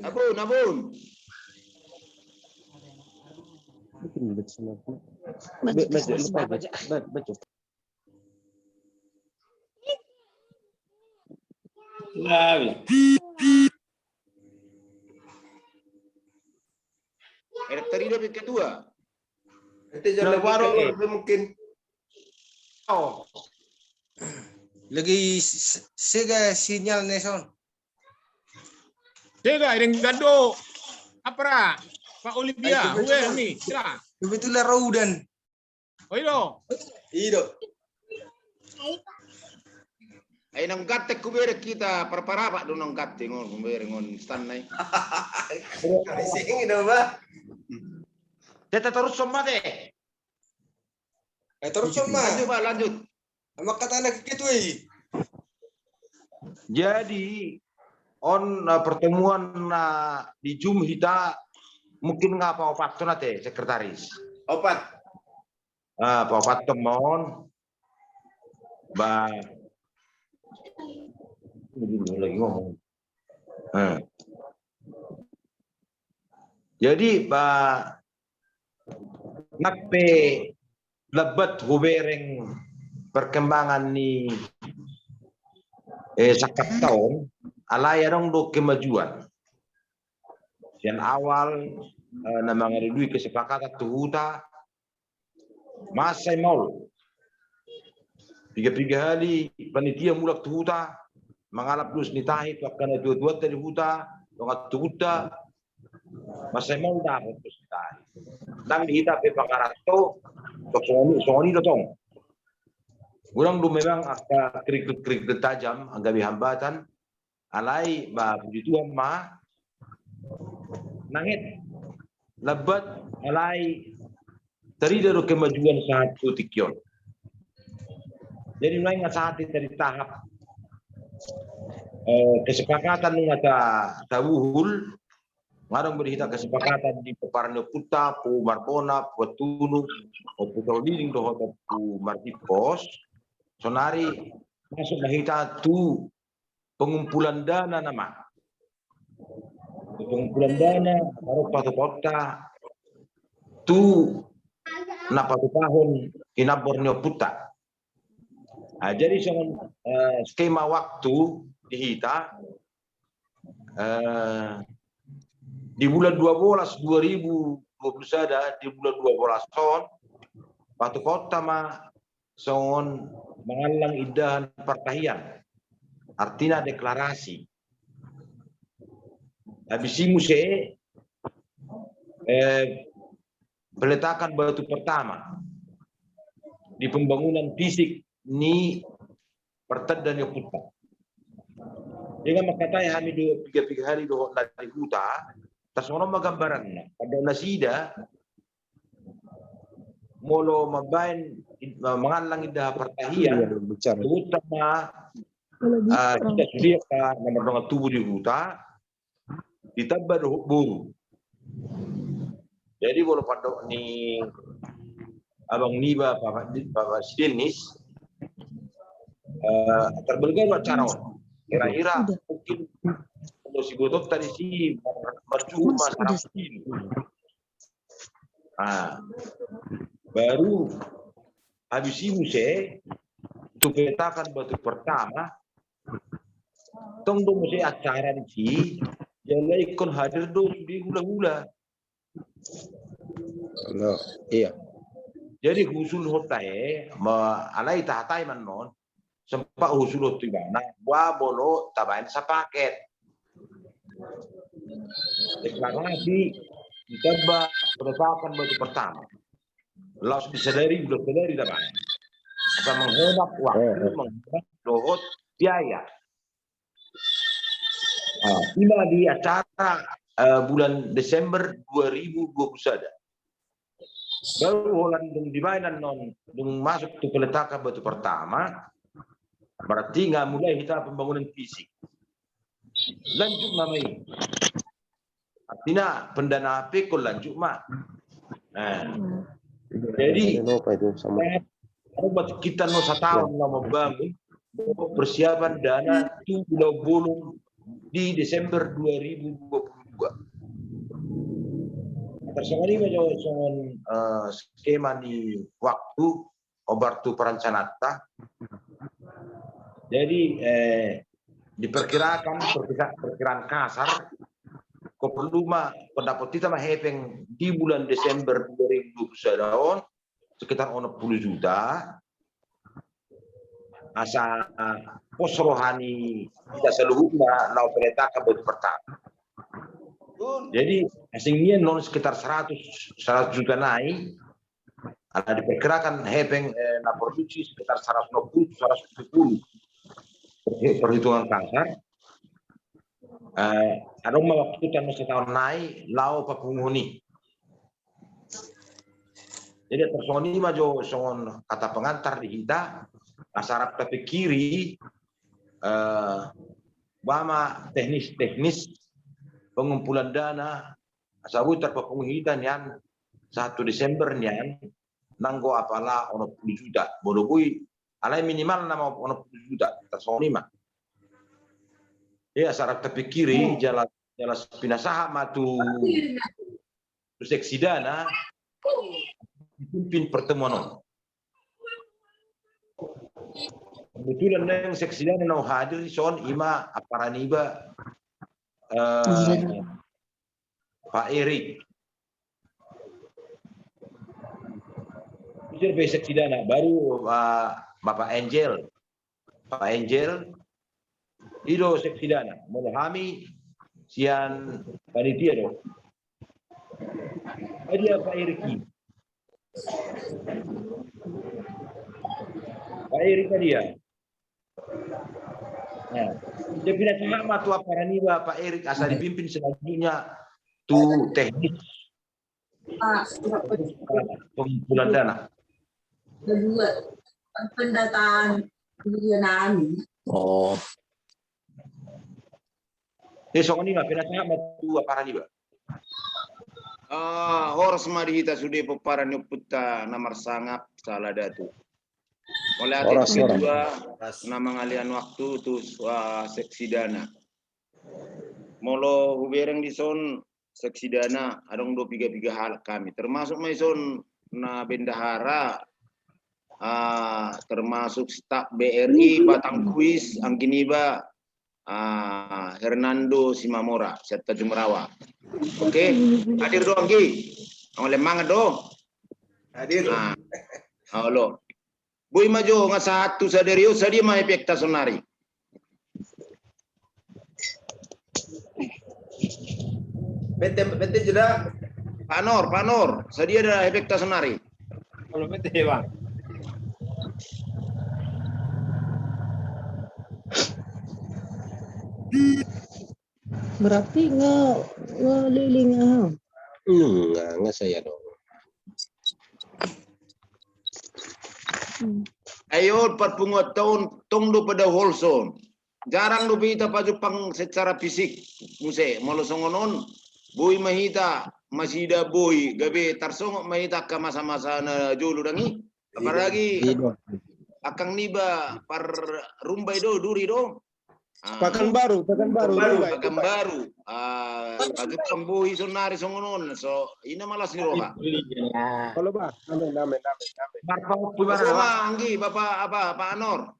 Abun, abun. Baca. Tadi dia kedua. Nanti jalan baru mungkin. Oh. Lagi sega sinyal Neson. Sega yang gado. Apa Pak Olivia, huwe ni, sila. Kebetulan Raudan. Oh iyo. Iyo. Ay nang gatte kubere kita perparapa do nang gatte ngon kubere ngon stanay. Sing ino ba? Teta terus somma deh. Terus sama. Lanjut Pak, lanjut. Sama kata anak gitu Jadi pertemuan di Zoom kita mungkin ngapa opat tuh nate sekretaris. Opat. Pak opat temon. Ba lagi ngomong. Jadi ba nakpe lebat hubereng perkembangan ni sakat tahun alaya dong do kemajuan. Yang awal mengalami kesepakatan tuhuta masa mau 3 hari panitia mulak tuhuta mengalap dus nitahi pakana dua dari huta dongat tuhuta masa mau dapat dus nitahi nang dihita pe pakarato tok soni dotong urang do memang akka krik tajam anggabi hambatan alai ba puji Tuhan ma nangit lebat alai dari kemajuan saat tutikyon. Jadi mulai saat dari tahap kesepakatan ngata tawuhul ngarang berita kesepakatan di peparano puta pu marbona pu tunu pu tauliling do hoto pu martipos sonari masuk mahita tu pengumpulan dana nama pengumpulan dana baru patu kota tu napatu tahun kinabornyo puta. Jadi soal skema waktu dihita di bulan 12 2021 di bulan 12 ton patu kota mah soal mengalang idahan pertahian artinya deklarasi habis muse peletakan batu pertama di pembangunan fisik ni pertanda ni puta. Dengan makatay kami do 3 hari do lagi huta, tas ono magambaran na. Pada nasida molo mabain mangalang ida pertahian utama kita sudah ka nomor tubuh di huta ditambah buru. Jadi kalau pada ni abang niba Bapak Sidenis terbelga cara kira-kira mungkin kalau si Gotot tadi si maju masyarakat ini. Baru habis itu itu petakan batu pertama tunggu mesti acara di jadi ikon hadir do di hula-hula. Iya. Jadi husul hotae alai tahatai manon sempat husul hotu bana wa bolo tabain sa paket deklarasi ditambah penetapan batu pertama laos disadari udah sadari tabain akan menghemat waktu menghemat dohot biaya tiba di acara bulan Desember 2021 baru holan di mainan non masuk ke peletakan batu pertama berarti nggak mulai kita pembangunan fisik lanjut namanya artinya pendana pekol lanjut mak jadi buat kita no 1 tahun lama bangun persiapan dana 2 bulan di Desember 2022. Tersangka ini dengan skema di waktu obartu perencanaan. Jadi diperkirakan perkiraan kasar Kopeluma pendapat kita mah hepeng di bulan Desember 2021 sekitar 10 juta. Asa pos rohani kita seluruhnya lau kereta kabut pertama. Jadi asingnya non sekitar 100 juta naik. Ada diperkirakan hepeng na produksi sekitar 150 170 perhitungan kasar. Ada waktu kan setahun naik lau penghuni. Jadi tersoni maju songon kata pengantar di kita asarap tapi kiri bama teknis pengumpulan dana asabu terpenguhitan yang 1 Desember nian nanggo apalah ono 10 juta bodogui alai minimal nama ono 10 juta tersoni mah. Ya sarap tepi kiri jalan pinasaha matu seksi dana pimpin pertemuan. Kebetulan yang seksi dana mau hadir son ima aparaniba Pak Erik. Jadi seksi dana baru Bapak Angel. Pak Angel Ido seksi dana, memahami sian panitia do. Dia Pak Eriki. Pak Eriki dia. Nah, dia pindah sama tu aparaniba Pak Erik asal dipimpin selanjutnya tu teknis pengumpulan dana. Kedua pendataan kemudian. Oh. Besok ini mah pindah sama tu aparaniba. Horas mari kita sudah peparan nyuputa namar sangap salah datu. Oleh Horas, akhir kedua nama ngalian waktu tu seksi dana. Molo hubereng di son seksi dana adong 2 hal kami termasuk maison na bendahara termasuk staf BRI Batang Kuis Angginiba Hernando Simamora serta Jumrawa. Oke, hadir do Anggi. Oleh mangga do. Hadir. Halo. Boy maju nga satu saderio sadia may epekta sonari. Bete jeda. Panor, sadia ada epekta sonari. Kalau bete bang. Berarti ngeliling Enggak saya dong. Ayo perpungut tahun tunggu pada Holson. Jarang do kita paju pang secara fisik. Muse molosongonon boy mahita masida boy gabe tarsong mahita ka masa-masa na julu dangi. Apalagi akang niba par rumbay do duri do. Pakan baru. Paju pambuhi sonari songonon. So ina malas ni roha. Kalau bah, amin. Sama Anggi, Bapak Pak Anor.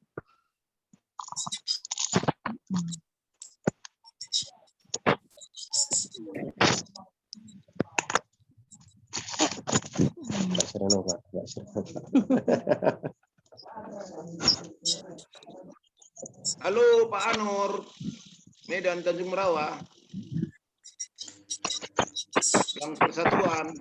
Halo Pak Anor, Medan Tanjung Merawa, Yang Persatuan.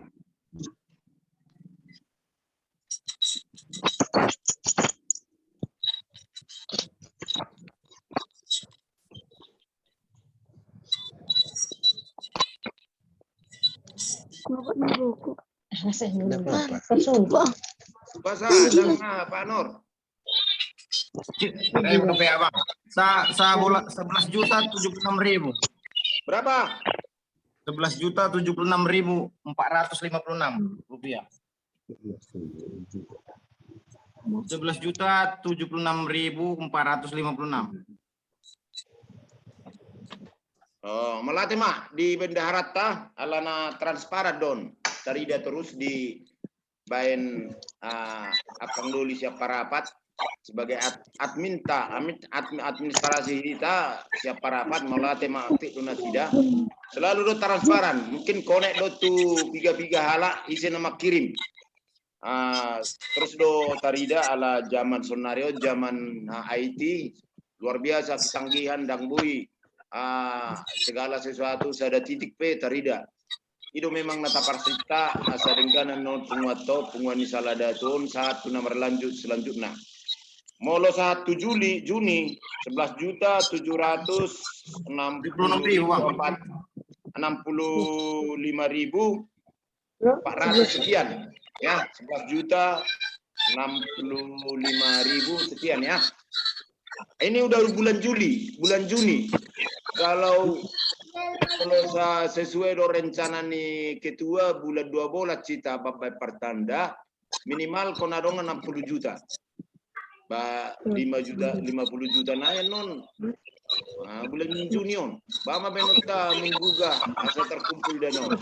Bahasa Pak Anor. Saya berapa bang? Sa bola 11.076.000. Berapa? 11.076.456 rupiah. 11.076.456. Melatih mak di bendaharata alana transparan don. Tarida terus di bain akang dulu siapa rapat sebagai administrasi kita siapa rapat melatih mak tuna tidak selalu do transparan. Mungkin konek do tu piga hala isi nama kirim. Terus do tarida ala zaman sonario zaman IT luar biasa ketanggihan dan bui segala sesuatu sada titik P tarida itu memang nata parsita sadengkanan non punguato punguani saladatun saat tuna berlanjut selanjutnya molo 1 Juni 11.65.400 sekian ya 11.65.000 sekian ya. Ini udah bulan Juni kalau sesuai do rencana nih ketua bulan 12 cita bapak pertanda minimal konadong 60 juta. 5 juta 50 juta naik non. Bulan Juni on. Bama benota menggugah asa terkumpul dana.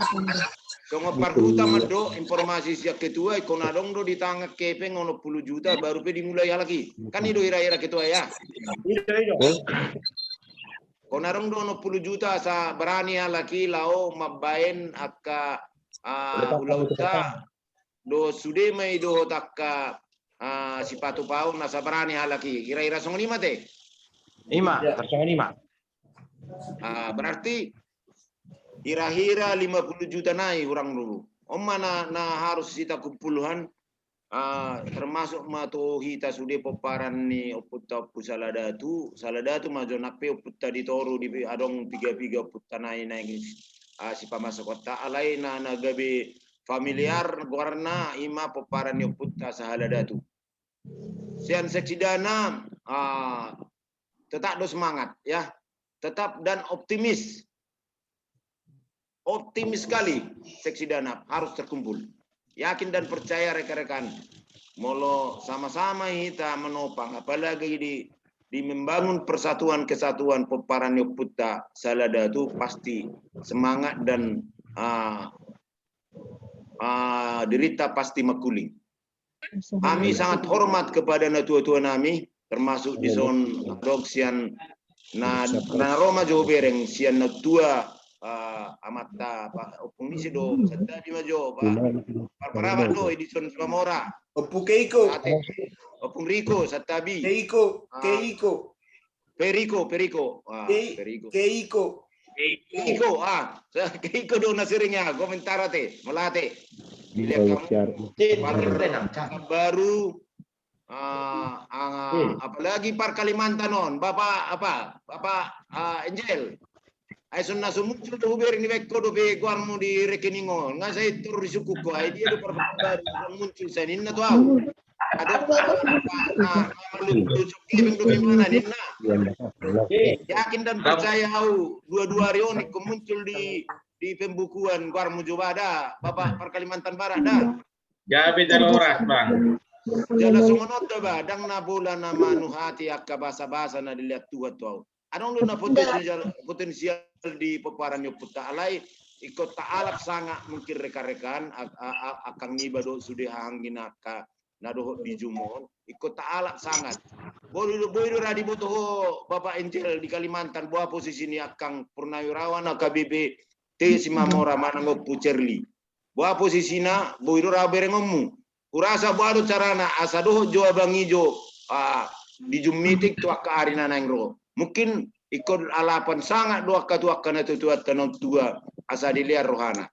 So ngoparkuta mado informasi siap ketua konadong do ditangak kepeng ono 10 juta baru pe dimulai lagi. Kan itu ira-ira ketua ya. Konarong dono 10 juta sa berani laki lao mabain akka ulauta do sude mai do takka sipatu pau nasa berani laki kira-kira 5 teh 5 berarti kira-kira 50 juta naik orang dulu mana harus kita kumpuluhan termasuk mato hita sude poparan ni oputta saladatu majo nakpe oputta ditoru di adong piga oputta nai si pamasa kota alai na gabe familiar gorna ima poparan ni oputta saladatu sian seksi dana tetap do semangat ya tetap dan optimis sekali seksi dana harus terkumpul. Yakin dan percaya rekan-rekan, molo sama-sama kita menopang, apalagi di membangun persatuan kesatuan peparan Yoputta Saladatu pasti semangat dan derita pasti makuling. Kami sangat hormat kepada tua-tua nami, termasuk di zon doksian na Roma Jawa Bereng sian tua amata Pak Opung isi do sadda di majo Pak Parabat do edison Samora Opung Keiko Opung Riko Satabi Keiko Keiko do nasiringnya komentar te melate dilihat kamu baru apalagi Par Kalimantan non Bapak Angel ay sunna muncul do beri ni vekko do be guarmu di rekeningo nga sai tur suku ko ay dia do perbaru muncul sa ninna to au ada malu suki do mana ninna yakin dan percaya au dua rioni ko muncul di pembukuan guarmu jobada Bapak Par Kalimantan Barat dah Jabe darurat bang. jala sumonot ba dang na bulan na manuhati akka basa-basa na dilihat tuwa to anong na potensial di peparan Yoputta alai ikut ta'alak sangat mungkin rekan-rekan akan ngibado sudah hangin aka nado di Jumon ikut ta'alak sangat boy radi boto Bapak Angel di Kalimantan buah posisi ini akan Purnawirawan KBP T Simamora manango Pucerli buah posisinya boy raberengommu kurasa baru carana asado Jawa Bangijo di Jumitik tu akka arina nangro mungkin ikut alapan sangat dua katuakan itu tanong tua asa dilihat rohana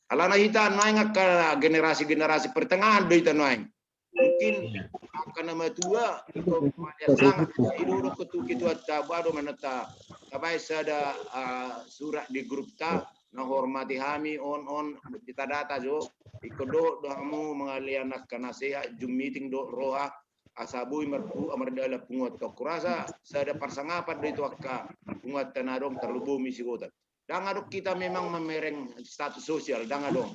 alana hita naing ka generasi pertengahan do ita naing mungkin akan nama tua itu sangat itu ketu kitu tabado menata tabai sada surat di grup ta na hormati hami on kita data jo ikut do kamu mengalian nasihat meeting do roha asabui merpu amardala pungot to kurasa sada parsangapat do itu akka pungot tanadong terlubu misi kota dangadok kita memang memereng status sosial dangadong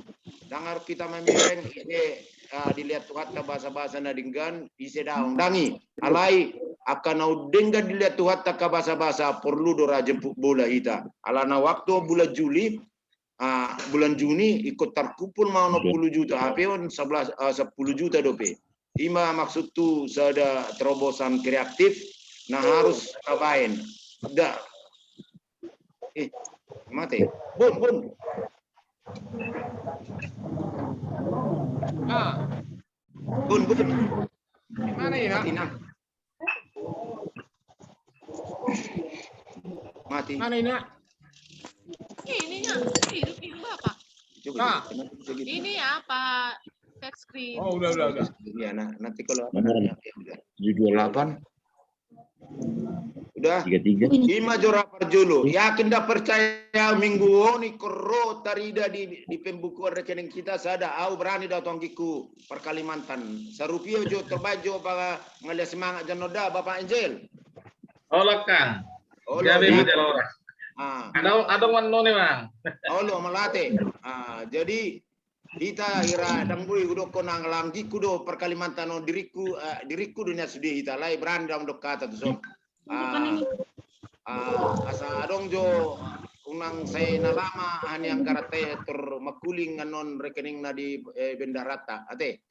kita memereng ini dilihat tuhat bahasa-bahasa nadinggan isi daong dangi alai akan au dengga dilihat Tuhan tak basa-basa perlu dora jemput bola hita. Alana waktu bulan Juli, bulan Juni ikut terkumpul mau 60 juta HP on 10 juta dope. Ima maksud tu ada terobosan kreatif, nah harus kabain. Dah. Mati. Bun. Bun. Mana ini nak? Mati nak. Mati. Mana ini nak? Ininya, hidup apa? Nah. Ini apa? Touch screen. Oh, udah. Ya, nanti kalau Nomor 728 udah 33. Ima jora perjulu. Yakin dah percaya minggu ni koro tarida di pembukuan rekening kita sada au berani dah tongkiku per Kalimantan. Sarupio jo terbajo para ngalia semangat janoda Bapak Angel. Hola Kang. Oh, Gabi lo, model orang. Ada wano nih Bang. oh lo melate. Jadi kita ira dambui udo konang langgi kudo per Kalimantan no diriku dunia sedih kita lai berani dalam kata tu so. Asa adong jo unang saya nalama hani yang karate ter makuling anon rekening na di bendarata ate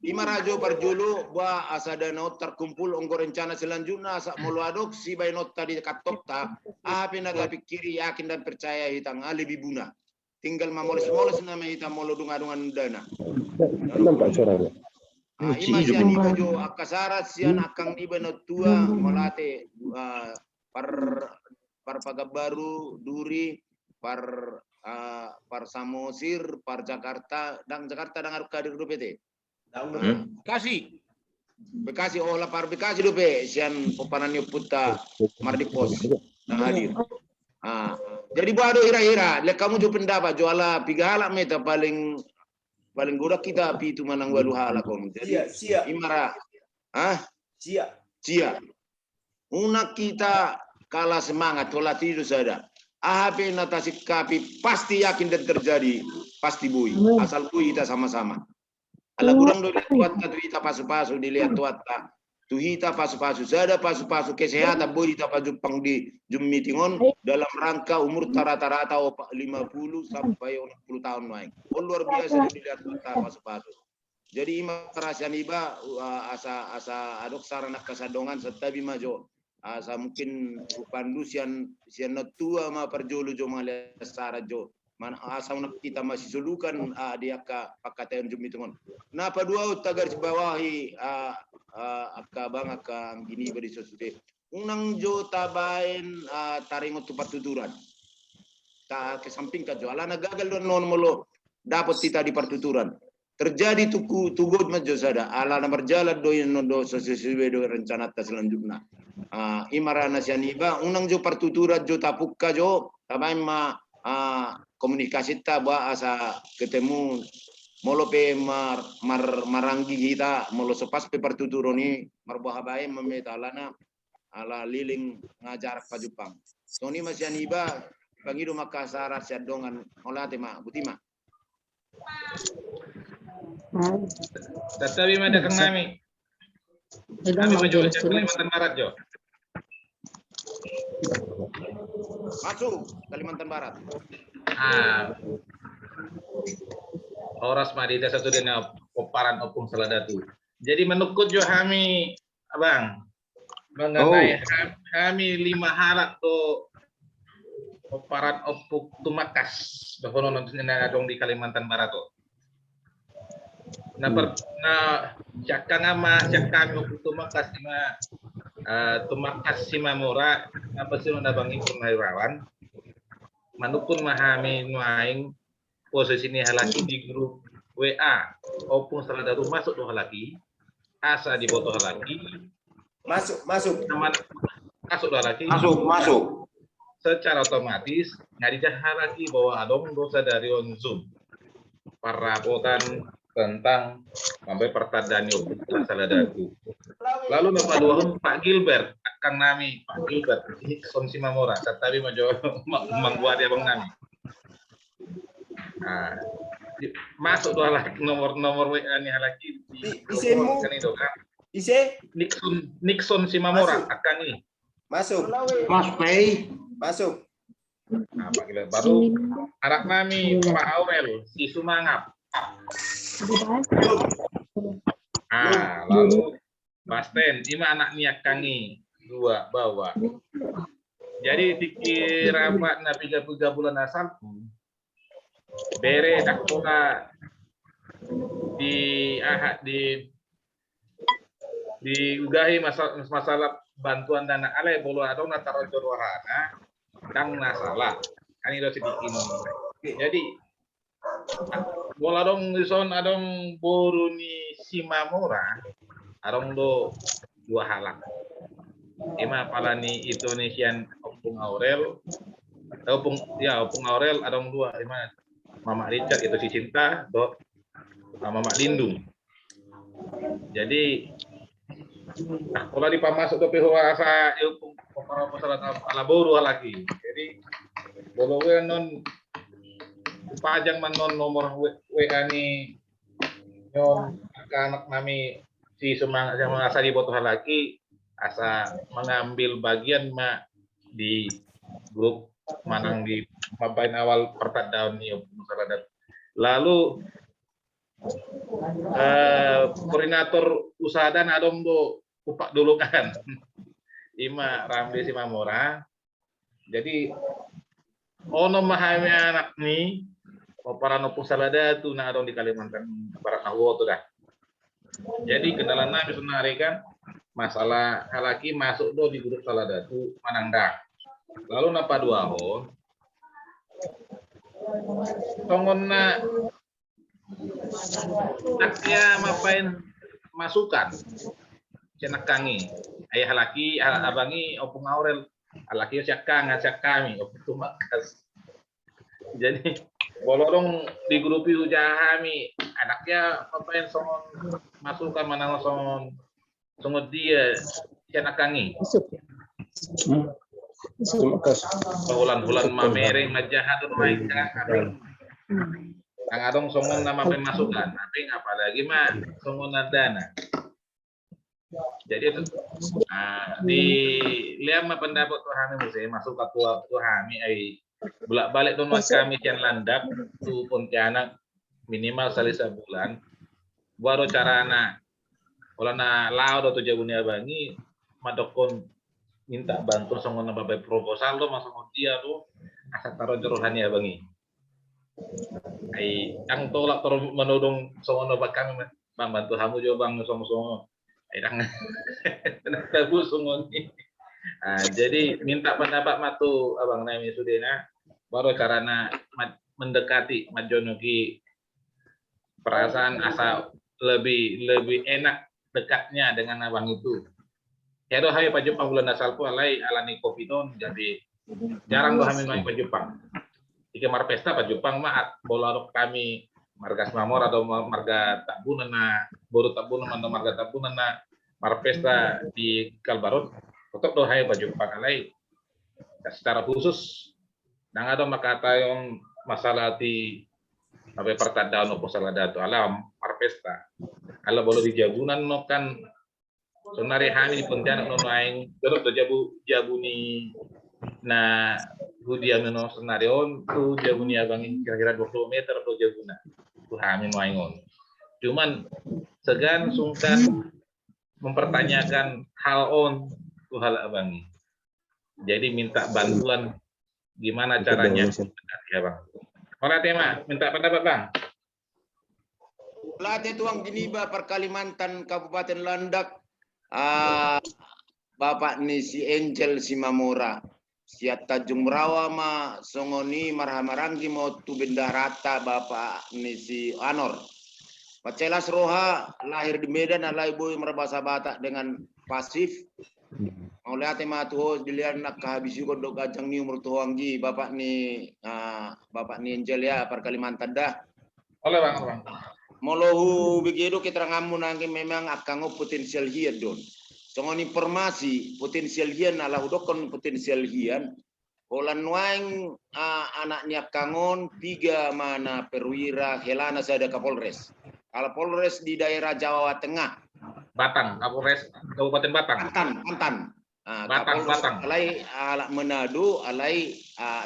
lima rajo perjulu ba asa danau terkumpul onggo rencana selanjutnya asa mulu adok si bainot tadi katokta apa naga pikiri yakin dan percaya hitang lebih buna tinggal mamoles-moles nama hitam mulu dungan dana Nampak suaranya. Ima sian iba jo akasarat sian akang iba no tua malate par Pagabaru Duri par Samosir par Jakarta dangar kadir dopete Kasih. Bekasi olah par Bekasi dope sian popananyo puta Mardipos nang hadir. Jadi bado ira-ira lek kamu jo pendapat juala pigala meta paling goda kita api itu manang walu hala kom. Jadi Sia. imara Cia. Una kita kalah semangat tola tidur sada. AHP natasi kapi pasti yakin dan terjadi pasti bui. Asal bui kita sama-sama. Ala kurang do lihat tu kita pasu-pasu dilihat tuata. Tu hita pasu-pasu sada pasu-pasu kesehatan bui kita paju pang di Zoom meeting on dalam rangka umur rata-rata 50 sampai 60 tahun naik. Luar biasa dilihat tuata pasu-pasu. Jadi imarasan iba asa adok sarana kasadongan setabi majo asa mungkin pandu sian tua ma perjulu jo malia sara jo man asa kita masih solukan dia ka pakatan jum itu ngon na padua tagar bawahi akka bang akka gini beri sesude unang jo tabain taringot tupat tuturan ta kesampingkan jo ala gagal don non molo dapat kita di pertuturan terjadi tugod majo sada ala na berjalan do sesuai do rencana ta selanjutnya imarana sianiba unang jo pertuturan jo tapukka jo tabay komunikasi ta ba asa ketemu molo pe maranggi kita molo sopas pe pertuturan ni marbuah bae memeta ala liling ngajar pa Jepang so ni masianiba pangido makasara siadongan olate ma butima Tetapi mana kang nami? Kami menjual Kalimantan Barat jo. Masuk Kalimantan Barat. Oras madida satu dina koparan opung saladatu. Jadi menukut jo kami abang mengenai kami 5 halat to koparan opung tumakas bahwa nonton dong di Kalimantan Barat to. Jakang opung tumakas tumakas simamura apa sih bangi purnawirawan manukun mahami nuaing posisi ini halaki di grup WA opung saladaru masuk do halaki asa di foto halaki Masuk. Masuk do halaki Masuk. secara otomatis ngadijah halaki bahwa adong dosa dari on Zoom parapotan tentang sampai pertandaan opung saladaru. Lalu Bapak Duhun Pak Gilbert akan nami Pak Gilbert Hikson Simamora tetapi membuat ya Bang Nami. Masuk dua lagi nomor WA nih lagi Isenmu Ise Nixon Simamora Masuk. akan ini. masuk. Mas Pei. Masuk. Nah, Pak Gila. Baru anak kami Pak Aurel si Sumangap. Lalu Basten, ini anaknya kangi dua bawa. Jadi pikir rapat na 3 bulan asal bere dak pola diugahi masalah bantuan dana ale bolu adong na taron wahana dang nasalah kan itu sedikit. Jadi bola dong son adong boru ni Simamora adong do dua halak. Ima palani Indonesian Opung Aurel, Opung Aurel adong dua. Ima Mama Richard itu si Cinta, do Mama Lindung. Jadi kalau dipamasuk ke PHWasa Opung para masalah alaboru lagi. Jadi bolo non pajang manon nomor WA ni yon anak kami si semangat yang merasa dibutuhkan lagi asa mengambil bagian di grup manang di mabain awal pertadaun ni masyarakat. Lalu koordinator usaha dan adom do upak dulu kan Ima Ramli Simamora. Jadi ono mahami anak ni para nopung salada tu na adong di Kalimantan Barat Nawo tu dah. Jadi kendala nabi sebenarnya kan masalah halaki masuk do di grup salada tu manangda. Lalu napa dua ho tongonna akya mapain masukan cenak kangi ayah laki abangi Opung Aurel laki siak kami opung makas. Jadi bolong di grup itu jahami anaknya mapain songon masukan manang songon dia cenak kangi Terima kasih. bulan mamereng majahat tu naik kan ang adong songon nama pemasukan tapi apalagi mah songon dana. Jadi itu di lihat mah pendapat Tuhami mesti masuk ke Tuhami ai bolak balik tuh kami kian landak tu Pontianak minimal sekali sebulan baru carana olana lao do jabunia bangi madokon minta bantu songon babai proposal do masuk dia tuh asa taruh jerohan ya bangi ai yang tolak terus menudung songon kami bang bantu kamu jo bang songo ai dang tabu songon ni. Jadi minta pendapat matu abang Naimi Sudena baru carana mendekati majonogi perasaan asa lebih enak dekatnya dengan abang itu. Ya doh hai Pak Jepang bulan asal pu alai alani Covidon jadi jarang doh kami main Pak Jepang. Jika marpesta Pak Jepang mah bola kami marga Simamora atau marga Tabunana, boru Tabunana atau marga Tabunana marpesta di Kalbarot tetap doh hai Pak Jepang alai secara khusus nang ada makata yang masalah di apa pertadaun opo salada tu alam marpesta. Kalau boleh di Jabunan no kan sonari kami di Pontianak no aing terus do jabuni na hudia no senario tu jabuni abang kira-kira 20 meter do jabuna tu kami no aingon. Cuman segan sungkan mempertanyakan hal on tu hal abangi. Jadi minta bantuan gimana caranya ya bang. Orang tema minta pendapat bang. Pelatih tuang Jeniba per Kalimantan Kabupaten Landak. Bapak ni si Angel Simamora siat Tanjung Merawa ma songoni marhamaranggi mau tu benda rata bapak ni si Anor Pacelas Roha lahir di Medan alai boy merbasa Batak dengan pasif mau lihat matu dilihat nak habis juga dok gajang ni umur tuanggi bapak ni Angel ya per Kalimantan dah oleh bang Molohu begitu kita ngamun nangki memang akan potensial hian don. Songon informasi potensial hian ala udokon potensial hian. Olan waing anaknya kangon 3 mana perwira helana sada Kapolres. Kalau Polres di daerah Jawa Tengah Batang, Kapolres Kabupaten Batang. Mantan. Batang, Batang. Alai alak Manado, alai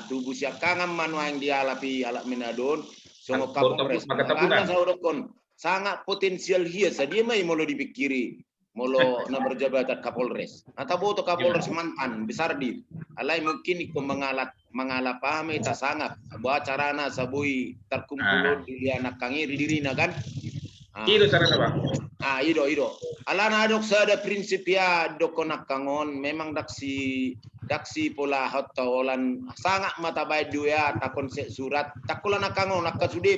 tubuh siakangam manuang dialapi alak Manado. Songo Kapolres. Karena saudokon sangat potensial hias. Dia mai molo dipikiri. Molo na berjabatan Kapolres. Atau boto Kapolres mantan besar di. Alai mungkin ikut mengalap paham itu sangat. Buat carana sabui terkumpul di anak kangiri dirina kan. Itu caranya Bang. Ido. Alana dok sada prinsip ya dokonak kangon memang daksi pola hotolan sangat mata baik dua takon surat takulan kangon nak sudah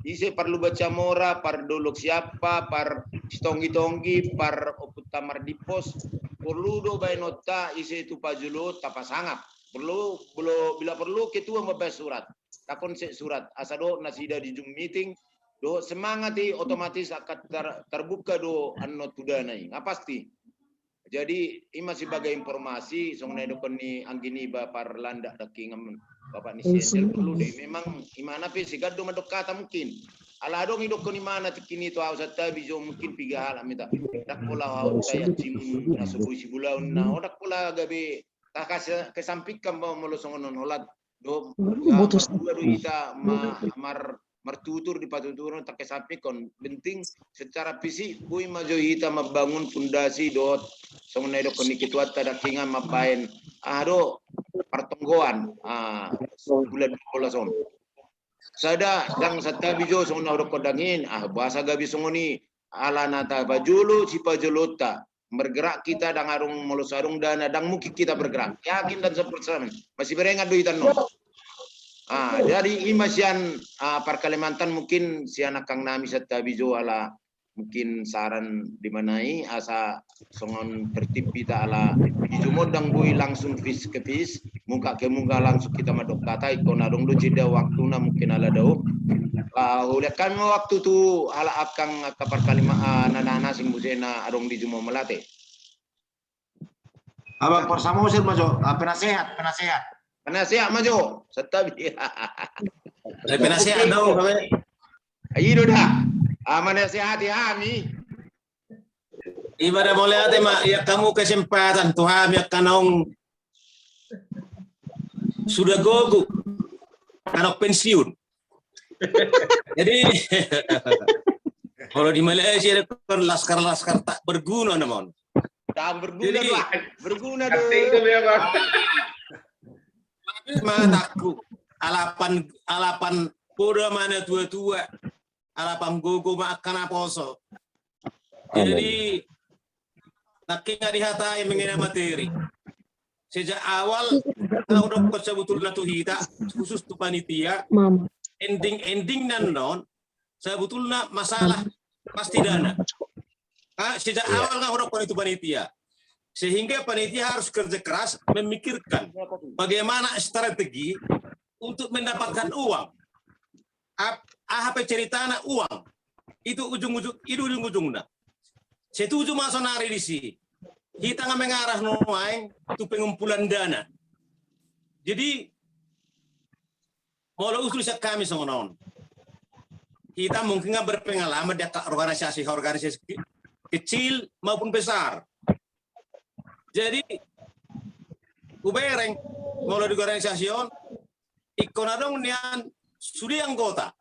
isi perlu baca mora par dolok siapa par tonggi par oputamar di pos perlu do bay nota isi itu pajulo tapa sangat perlu bila perlu ketua membahas surat takon surat asado nasida di Zoom meeting do semangat otomatis akan terbuka do anno tudanai pasti. Jadi ini masih sebagai informasi songnai dokon ni anggini bapar landak daking bapak ni siasel perlu deh memang imana pe sigado madokata mungkin ala dong idokon imana tikini to ausat bijo mungkin piga hal amita dak pola au saya cimun nasubu sibulau na odak pola gabe takas kesampikkan ba molo songonon holat do Botos. dua do ita martutur di patuturun tak kesampikon penting secara fisik bui majo hita membangun fundasi dot songonai do konikit wata dakingan mapain do pertonggoan bulan bola son sada dang sata bijo songna do kodangin bahasa gabi songoni ala nata bajulu si pajulota bergerak kita dang arung mulus arung dana dang mungkin kita bergerak yakin dan seperti masih berengat do hitan no. Dari imasian par Kalimantan mungkin si anak kang nami serta bijo ala mungkin saran dimanai asa songon tertib kita ala bijo modang bui langsung fis ke fis muka ke muka langsung kita madok kata ikon adong do jeda waktu na mungkin ala dau ulihat kami waktu tu ala akang kapar Kalimantan nana sing busena adong di jumo melate Abang persamo sir majo penasehat. Penasehat majo setabi Penasehat daw kami. Ayo dah menasehat ya kami Ibadah boleh ate mak ya kamu kesempatan Tuhan ya kanong sudah gogu kanok pensiun. Jadi kalau di Malaysia kan laskar tak berguna namun. tak berguna Itu ya Bang. Mataku alapan poda mana tua alapan gogo makan aposo. Jadi naking dihatai mengenai materi. Sejak awal kau udah sebetulnya tuh hita khusus tuh panitia Mama. ending non sebetulnya masalah pasti dana. Sejak awal kau udah itu panitia. Sehingga panitia harus kerja keras memikirkan bagaimana strategi untuk mendapatkan uang. Apa ceritanya uang? Itu ujung-ujungnya. Setuju masuk nari di sini. Kita nggak mengarah noai itu pengumpulan dana. Jadi kalau usul kami songonon, kita mungkin nggak berpengalaman di organisasi kecil maupun besar. Jadi, ubereng mulai di organisasi ikonadong nian sudah anggota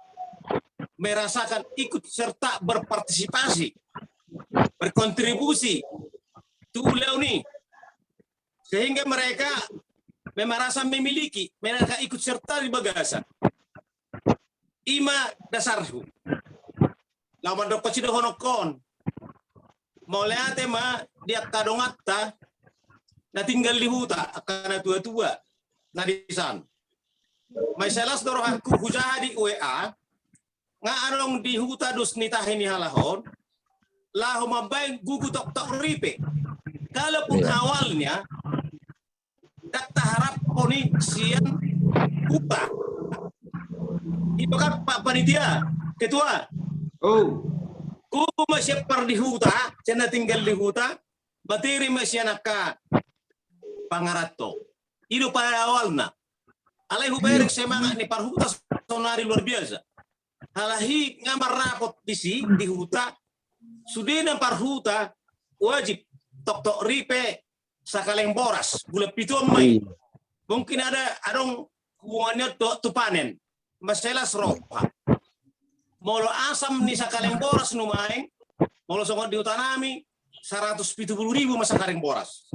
merasakan ikut serta berpartisipasi, berkontribusi tulau nih, sehingga mereka merasa memiliki, mereka ikut serta di bagasan. Ima dasarku, lawan dokter sudah honokon, mulai tema dia kadongatta. Na tinggal di huta karena tua-tua na di san. May salas doro aku hujaha di UEA nga anong di huta dos nitahin ni halahon laho mabay gugutok tok ripe. Kalau pun awalnya tak harap poni sian huta. Itu kan Pak Panitia, Ketua. Ku masih per di huta, cina tinggal di huta, bateri masih naka pangarato. Itu pada awalnya. Alai hubayrik semangat ni parhuta sonari luar biasa. Halahi ngamar rapot di huta. Sudah na parhuta wajib tok ripe sakaleng boras bulan pitu mai. Mungkin ada hubungannya tu panen. Masalah seropa. Molo asam ni sakaleng boras numai. Molo songon diutanami 170.000 masa kaleng boras.